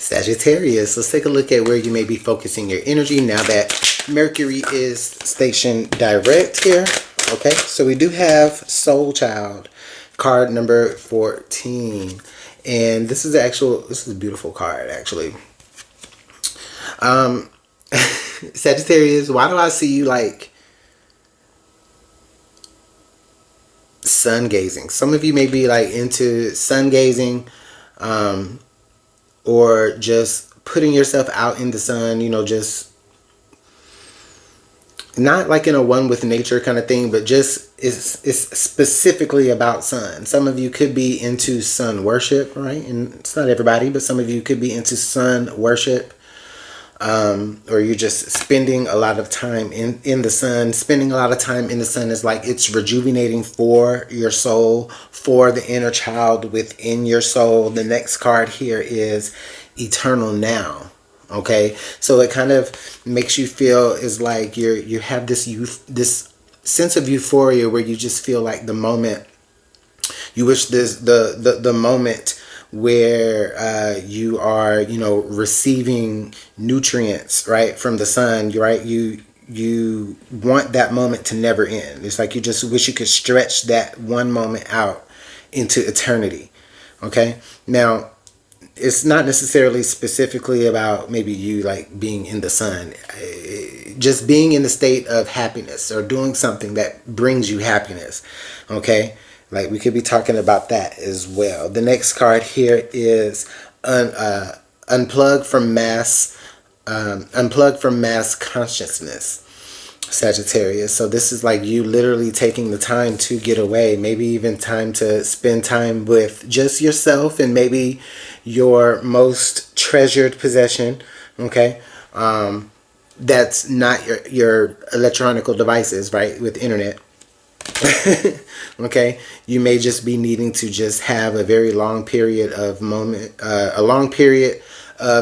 Sagittarius, let's take a look at where you may be focusing your energy now that Mercury is stationed direct here. Okay, so we do have Soul Child, card number 14. And this is a beautiful card, actually. Sagittarius, why do I see you like sun gazing? Some of you may be like into sun gazing, or just putting yourself out in the sun, just not like in a one with nature kind of thing, but just it's specifically about sun. Some of you could be into sun worship, right? And it's not everybody, but some of you could be into sun worship. Or you're just spending a lot of time in the sun. Spending a lot of time in the sun is like it's rejuvenating for your soul, for the inner child within your soul. The next card here is Eternal Now. Okay, so it kind of makes you feel is like you have this sense of euphoria where you just feel like the moment you wish this the moment where you are receiving nutrients right from the sun, right? You want that moment to never end. It's like you just wish you could stretch that one moment out into eternity. Okay, now it's not necessarily specifically about maybe you like being in the sun, just being in the state of happiness or doing something that brings you happiness. Okay, like we could be talking about that as well. The next card here is unplug from mass consciousness, Sagittarius. So this is like you literally taking the time to get away, maybe even time to spend time with just yourself and maybe your most treasured possession. Okay, that's not your electronical devices, right? With internet. Okay, you may just be needing to just have a very long period of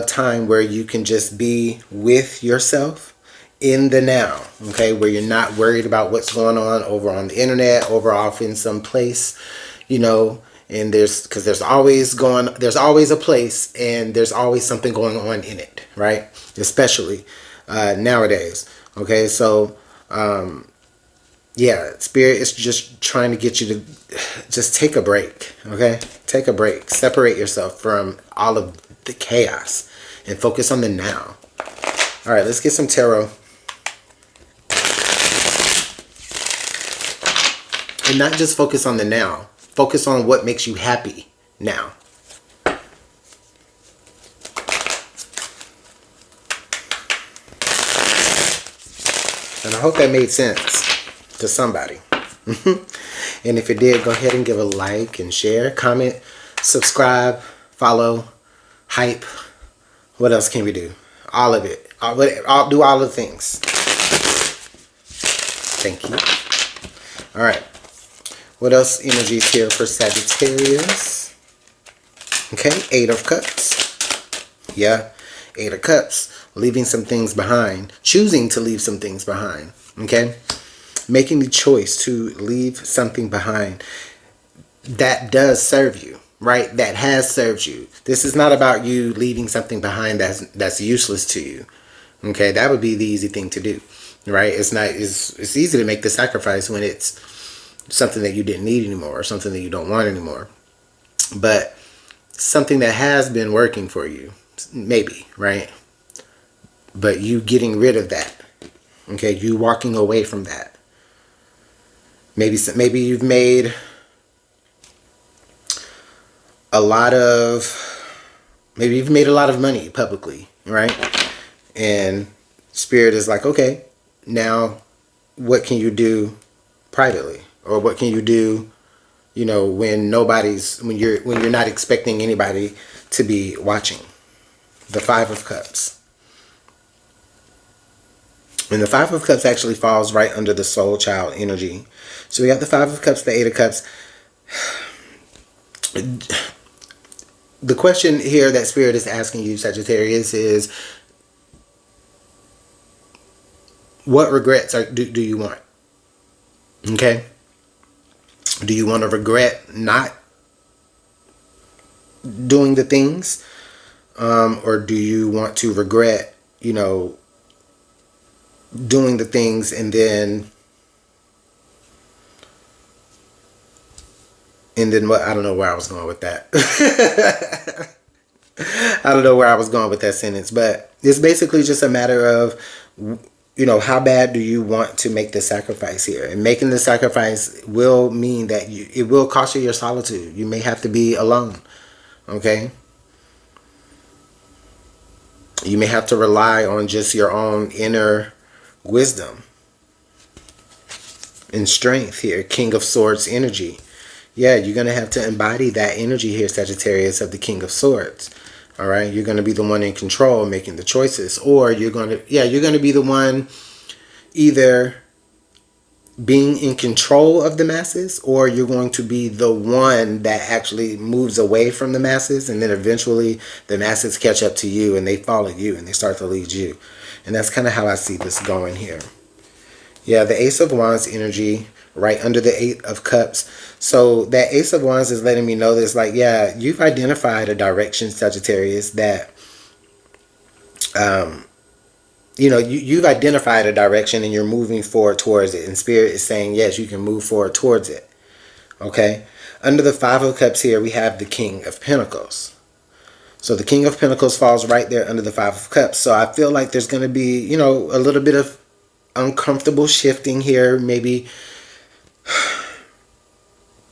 time where you can just be with yourself in the now. Okay, where you're not worried about what's going on over on the internet, over off in some place, and there's always a place and there's always something going on in it, right? Especially nowadays. Okay, so yeah, Spirit is just trying to get you to just take a break. Okay, take a break, separate yourself from all of the chaos and focus on the now. All right, let's get some tarot. And not just focus on the now. Focus on what makes you happy now. And I hope that made sense to somebody. And if it did, go ahead and give a like and share, comment, subscribe, follow, hype. What else can we do? All of it. I'll do all the things. Thank you. All right. What else energies here for Sagittarius? Okay, 8 of Cups. Yeah, 8 of Cups. Leaving some things behind. Choosing to leave some things behind. Okay? Making the choice to leave something behind that does serve you, right? That has served you. This is not about you leaving something behind that's useless to you. Okay, that would be the easy thing to do, right? It's easy to make the sacrifice when it's something that you didn't need anymore or something that you don't want anymore. But something that has been working for you, maybe, right? But you getting rid of that. Okay, you walking away from that. Maybe you've made a lot of money publicly, right? And Spirit is like, okay, now what can you do privately? Or what can you do, when you're not expecting anybody to be watching? The 5 of Cups. And the 5 of Cups actually falls right under the soul child energy. So we got the 5 of Cups, the 8 of Cups. The question here that Spirit is asking you, Sagittarius, is what regrets do you want? Okay? Do you want to regret not doing the things or do you want to regret, doing the things and then what? I don't know where I was going with that. I don't know where I was going with that sentence, but it's basically just a matter of, how bad do you want to make the sacrifice here? And making the sacrifice will mean that it will cost you your solitude. You may have to be alone. Okay? You may have to rely on just your own inner wisdom and strength here. King of Swords energy. Yeah, you're going to have to embody that energy here, Sagittarius, of the King of Swords. All right, you're going to be the one in control, making the choices, or you're going to be the one either being in control of the masses, or you're going to be the one that actually moves away from the masses, and then eventually the masses catch up to you and they follow you and they start to lead you. And that's kind of how I see this going here. Yeah, the Ace of Wands energy right under the Eight of Cups. So that Ace of Wands is letting me know this, like, yeah, you've identified a direction, Sagittarius, that, you've identified a direction and you're moving forward towards it. And Spirit is saying, yes, you can move forward towards it. Okay? Under the Five of Cups here, we have the King of Pentacles. So the King of Pentacles falls right there under the Five of Cups. So I feel like there's going to be, a little bit of uncomfortable shifting here. Maybe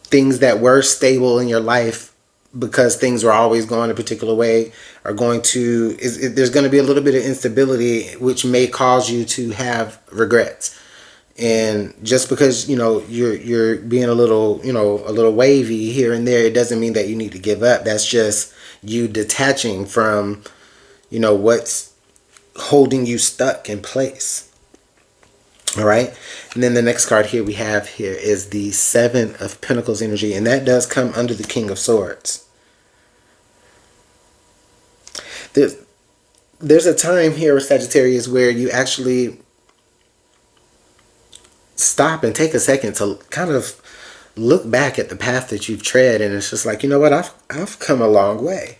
things that were stable in your life because things were always going a particular way are going to, there's going to be a little bit of instability, which may cause you to have regrets. And just because, you're being a little wavy here and there, it doesn't mean that you need to give up. That's just you detaching from, what's holding you stuck in place. All right. And then the next card here we have here is the Seven of Pentacles energy. And that does come under the King of Swords. There's a time here, Sagittarius, where you actually stop and take a second to kind of look back at the path that you've tread. And it's just like, you know what? I've come a long way.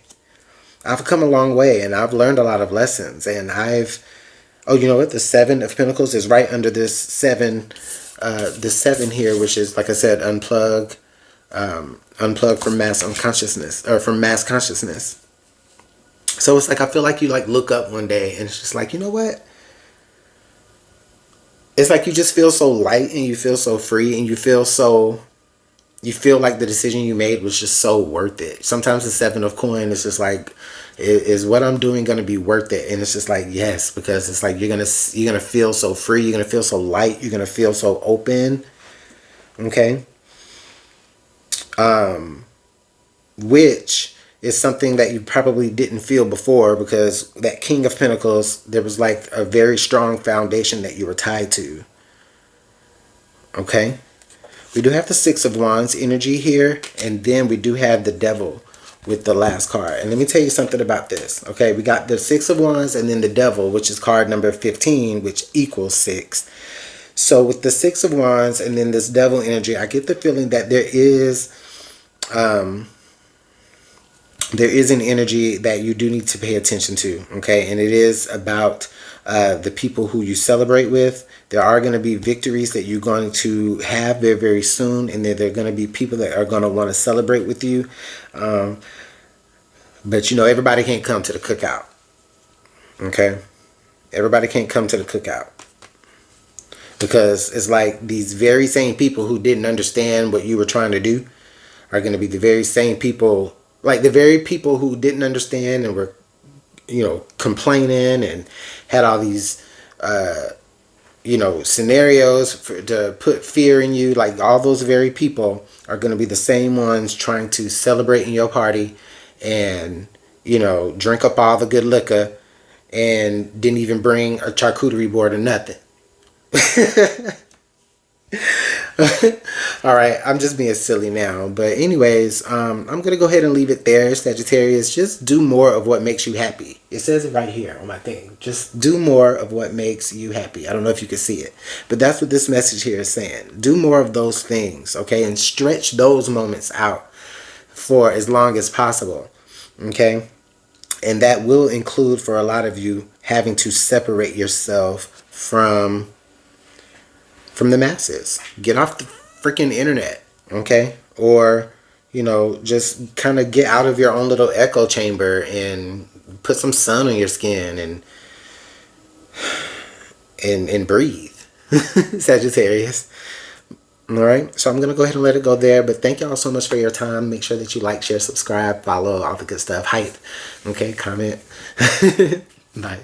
I've come a long way and I've learned a lot of lessons. And oh, you know what? The Seven of Pentacles is right under this seven, the seven here, which is, like I said, unplug from mass unconsciousness, or from mass consciousness. So it's like, I feel like you look up one day and it's just like, you know what? It's like you just feel so light and you feel so free and you feel like the decision you made was just so worth it. Sometimes the Seven of Coin is just like, is what I'm doing going to be worth it? And it's just like, yes, because it's like you're gonna feel so free, you're gonna feel so light, you're gonna feel so open. Okay, which is something that you probably didn't feel before, because that King of Pentacles, there was like a very strong foundation that you were tied to. Okay. We do have the Six of Wands energy here, and then we do have the Devil with the last card. And let me tell you something about this. Okay, we got the Six of Wands and then the Devil, which is card number 15, which equals 6. So with the Six of Wands and then this Devil energy, I get the feeling that there is an energy that you do need to pay attention to. Okay, and it is about the people who you celebrate with. There are going to be victories that you're going to have very, very soon. And there are going to be people that are going to want to celebrate with you. But, everybody can't come to the cookout. Okay? Everybody can't come to the cookout. Because it's like these very same people who didn't understand what you were trying to do are going to be the very same people, like the very people who didn't understand and were, complaining and had all these, scenarios to put fear in you. Like all those very people are going to be the same ones trying to celebrate in your party and, drink up all the good liquor and didn't even bring a charcuterie board or nothing. All right, I'm just being silly now. But anyways, I'm going to go ahead and leave it there, Sagittarius. Just do more of what makes you happy. It says it right here on my thing. Just do more of what makes you happy. I don't know if you can see it, but that's what this message here is saying. Do more of those things, okay? And stretch those moments out for as long as possible, okay? And that will include, for a lot of you, having to separate yourself from the masses. Get off the freaking internet, okay? Or, just kind of get out of your own little echo chamber and put some sun on your skin and breathe. Sagittarius. All right, so I'm going to go ahead and let it go there. But thank y'all so much for your time. Make sure that you like, share, subscribe, follow, all the good stuff. Hype. Okay, comment. Bye.